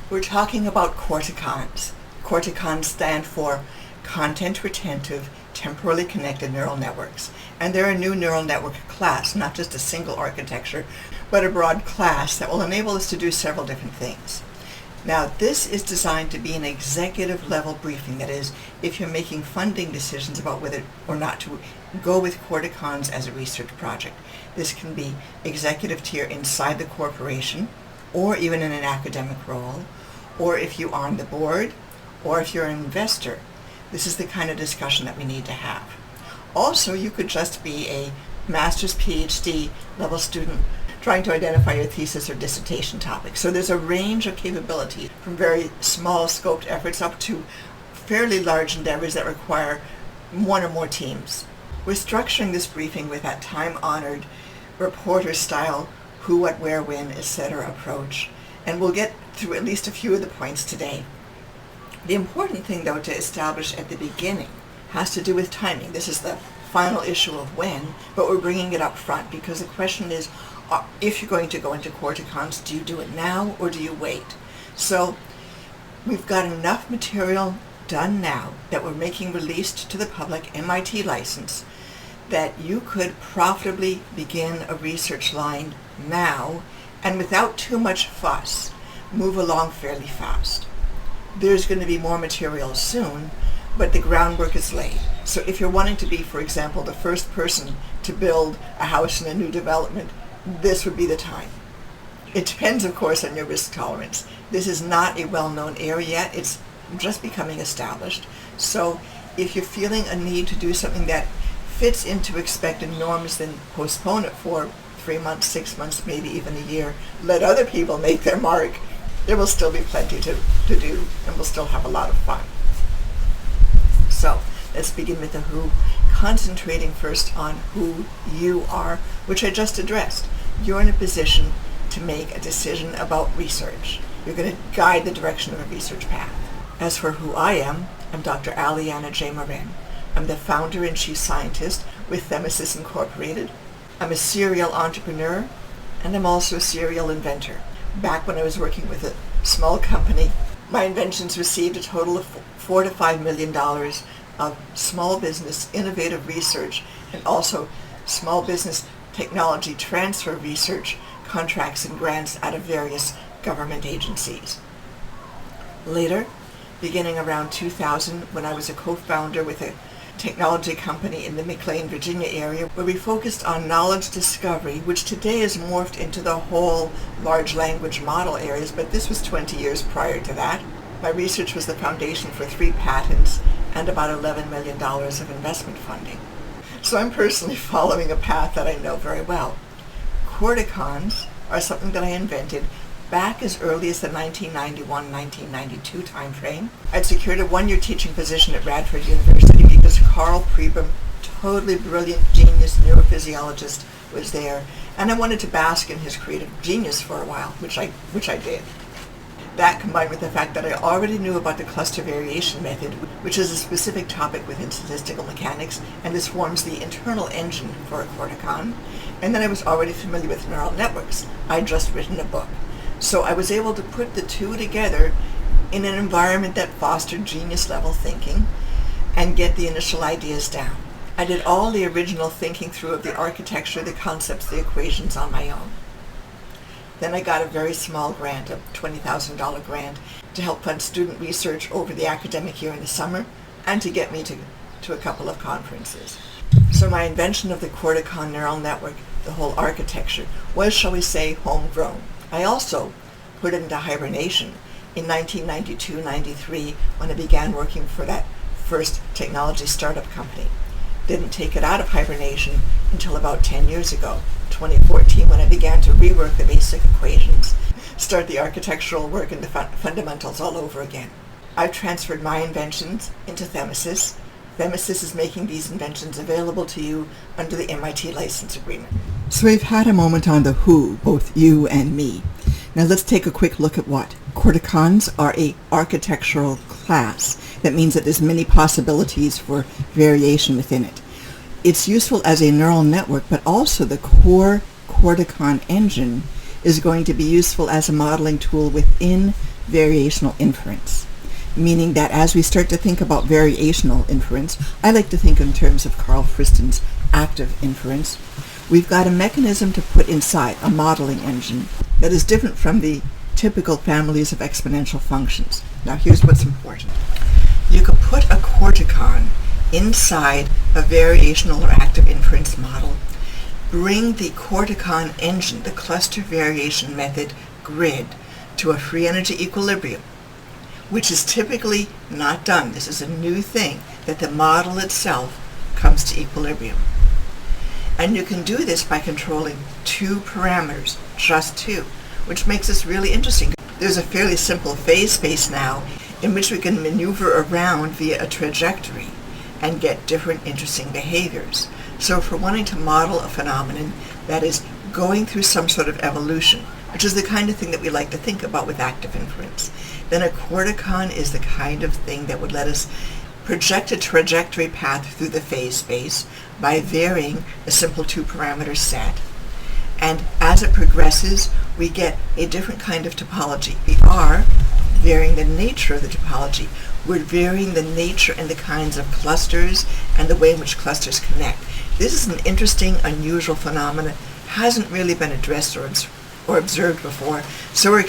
We're talking about CORTECONs. CORTECONs stand for Content-Retentive Temporally-CONnected Neural Networks. And they're a new neural network class, not just a single architecture, but a broad class that will enable us to do several different things. Now, this is designed to be an executive level briefing. That is, if you're making funding decisions about whether or not to go with CORTECONs as a research project. This can be executive tier inside the corporation, or even in an academic role, or if you are on the board, or if you're an investor. This is the kind of discussion that we need to have. Also, you could just be a master's, PhD level student trying to identify your thesis or dissertation topic. So there's a range of capabilities from very small scoped efforts up to fairly large endeavors that require one or more teams. We're structuring this briefing with that time-honored reporter style who, what, where, when, etc. approach, and we'll get through at least a few of the points today. The important thing, though, to establish at the beginning has to do with timing. This is the final issue of when, but we're bringing it up front because the question is, if you're going to go into CORTECONs, do you do it now or do you wait? So we've got enough material done now that we're making released to the public, MIT license, that you could profitably begin a research line now and without too much fuss, move along fairly fast. There's going to be more material soon, but the groundwork is laid. So if you're wanting to be, for example, the first person to build a house in a new development, this would be the time. It depends, of course, on your risk tolerance. This is not a well-known area yet. It's just becoming established. So if you're feeling a need to do something that fits into expected norms, then postpone it for 3 months, 6 months, maybe even a year. Let other people make their mark. There will still be plenty to do, and we'll still have a lot of fun. So let's begin with the who, concentrating first on who you are, which I just addressed. You're in a position to make a decision about research. You're going to guide the direction of a research path. As for who I am, I'm Dr. Aliana J. Morin. I'm the founder and chief scientist with Themesis Incorporated. I'm a serial entrepreneur, and I'm also a serial inventor. Back when I was working with a small company, my inventions received a total of $4 to $5 million of small business innovative research and also small business technology transfer research contracts and grants out of various government agencies. Later, beginning around 2000, when I was a co-founder with a technology company in the McLean, Virginia area, where we focused on knowledge discovery, which today has morphed into the whole large language model areas, but this was 20 years prior to that. My research was the foundation for 3 patents and about $11 million of investment funding. So I'm personally following a path that I know very well. CORTECONs are something that I invented back as early as the 1991-1992 timeframe. I'd secured a 1-year teaching position at Radford University because Carl Pribram, totally brilliant genius neurophysiologist, was there, and I wanted to bask in his creative genius for a while, which I did. That combined with the fact that I already knew about the cluster variation method, which is a specific topic within statistical mechanics, and this forms the internal engine for a CORTECON, and then I was already familiar with neural networks. I'd just written a book. So I was able to put the two together in an environment that fostered genius-level thinking and get the initial ideas down. I did all the original thinking through of the architecture, the concepts, the equations on my own. Then I got a very small grant, a $20,000 grant, to help fund student research over the academic year in the summer and to get me to a couple of conferences. So my invention of the CORTECON neural network, the whole architecture, was, shall we say, homegrown. I also put it into hibernation in 1992-93 when I began working for that first technology startup company. Didn't take it out of hibernation until about 10 years ago, 2014, when I began to rework the basic equations, start the architectural work and the fundamentals all over again. I've transferred my inventions into Themesis. Themesis is making these inventions available to you under the MIT license agreement. So we've had a moment on the who, both you and me. Now let's take a quick look at what. CORTECONs are a architectural class. That means that there's many possibilities for variation within it. It's useful as a neural network, but also the core CORTECON engine is going to be useful as a modeling tool within variational inference, meaning that as we start to think about variational inference, I like to think in terms of Carl Friston's active inference, we've got a mechanism to put inside a modeling engine that is different from the typical families of exponential functions. Now here's what's important. You could put a CORTECON inside a variational or active inference model, bring the CORTECON engine, the cluster variation method grid, to a free energy equilibrium, which is typically not done. This is a new thing, that the model itself comes to equilibrium. And you can do this by controlling two parameters, just two, which makes this really interesting. There's a fairly simple phase space now in which we can maneuver around via a trajectory and get different interesting behaviors. So if we're wanting to model a phenomenon that is going through some sort of evolution, which is the kind of thing that we like to think about with active inference, then a CORTECON is the kind of thing that would let us project a trajectory path through the phase space by varying a simple two-parameter set. And as it progresses, we get a different kind of topology. We are varying the nature of the topology. We're varying the nature and the kinds of clusters and the way in which clusters connect. This is an interesting, unusual phenomenon. Hasn't really been addressed or observed before. So we're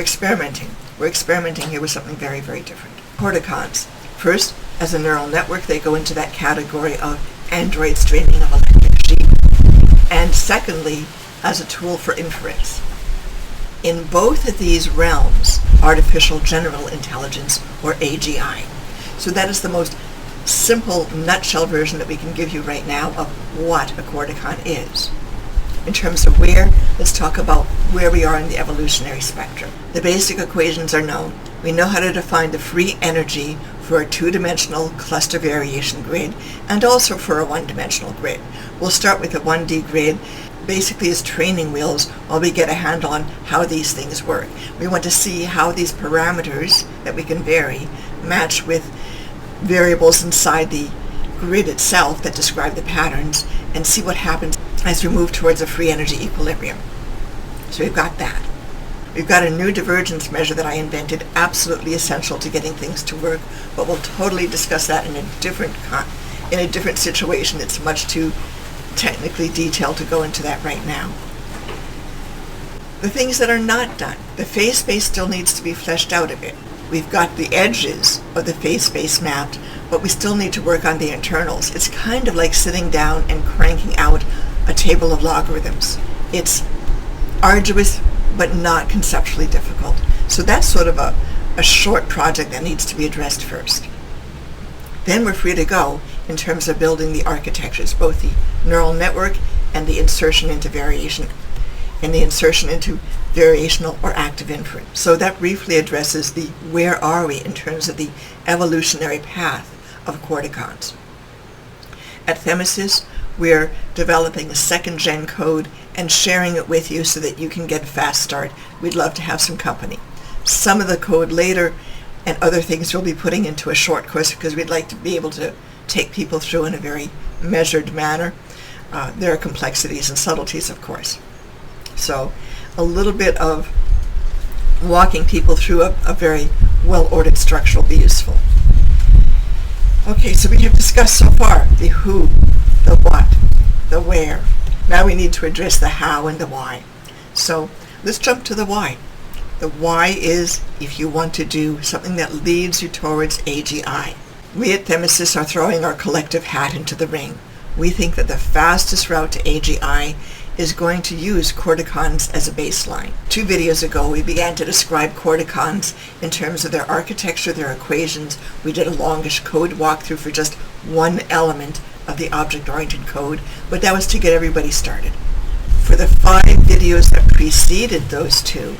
experimenting. We're experimenting here with something very, very different. CORTECONs. First, as a neural network, they go into that category of androids dreaming of electric sheep. And secondly, as a tool for inference. In both of these realms, artificial general intelligence, or AGI. So that is the most simple nutshell version that we can give you right now of what a CORTECON is. In terms of where, let's talk about where we are in the evolutionary spectrum. The basic equations are known. We know how to define the free energy for a two-dimensional cluster variation grid and also for a one-dimensional grid. We'll start with a 1D grid, basically as training wheels while we get a handle on how these things work. We want to see how these parameters that we can vary match with variables inside the grid itself that describe the patterns and see what happens as we move towards a free energy equilibrium. So we've got that. We've got a new divergence measure that I invented, absolutely essential to getting things to work, but we'll totally discuss that in a different situation. It's much too technically detailed to go into that right now. The things that are not done. The phase space still needs to be fleshed out a bit. We've got the edges of the phase space mapped, but we still need to work on the internals. It's kind of like sitting down and cranking out a table of logarithms. It's arduous, but not conceptually difficult. So that's sort of a short project that needs to be addressed first. Then we're free to go in terms of building the architectures, both the neural network and the insertion into variation, and the insertion into variational or active inference. So that briefly addresses the where are we in terms of the evolutionary path of CORTECONs. At Themesis, we're developing a second-gen code and sharing it with you so that you can get a fast start. We'd love to have some company. Some of the code later and other things we'll be putting into a short course because we'd like to be able to take people through in a very measured manner. There are complexities and subtleties, of course. So a little bit of walking people through a very well-ordered structure will be useful. Okay, so we have discussed so far the who, the what, the where. Now we need to address the how and the why. So let's jump to the why. The why is if you want to do something that leads you towards AGI. We at Themesis are throwing our collective hat into the ring. We think that the fastest route to AGI is going to use CORTECONs as a baseline. 2 videos ago, we began to describe CORTECONs in terms of their architecture, their equations. We did a longish code walkthrough for just one element of the object-oriented code, but that was to get everybody started. For the 5 videos that preceded those 2,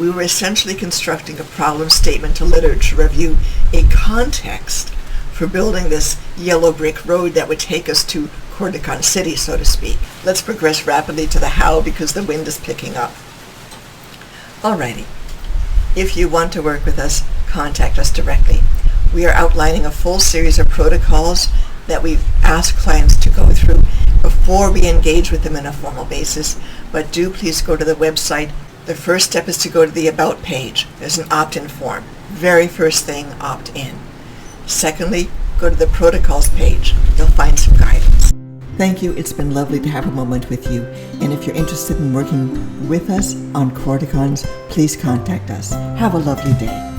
we were essentially constructing a problem statement to literature review, a context for building this yellow brick road that would take us to CORTECON City, so to speak. Let's progress rapidly to the how because the wind is picking up. Alrighty. If you want to work with us, contact us directly. We are outlining a full series of protocols that we've asked clients to go through before we engage with them on a formal basis, but do please go to the website The first step is to go to the About page. There's an opt-in form. Very first thing, opt in. Secondly, go to the Protocols page. You'll find some guidance. Thank you. It's been lovely to have a moment with you. And if you're interested in working with us on CORTECONs, please contact us. Have a lovely day.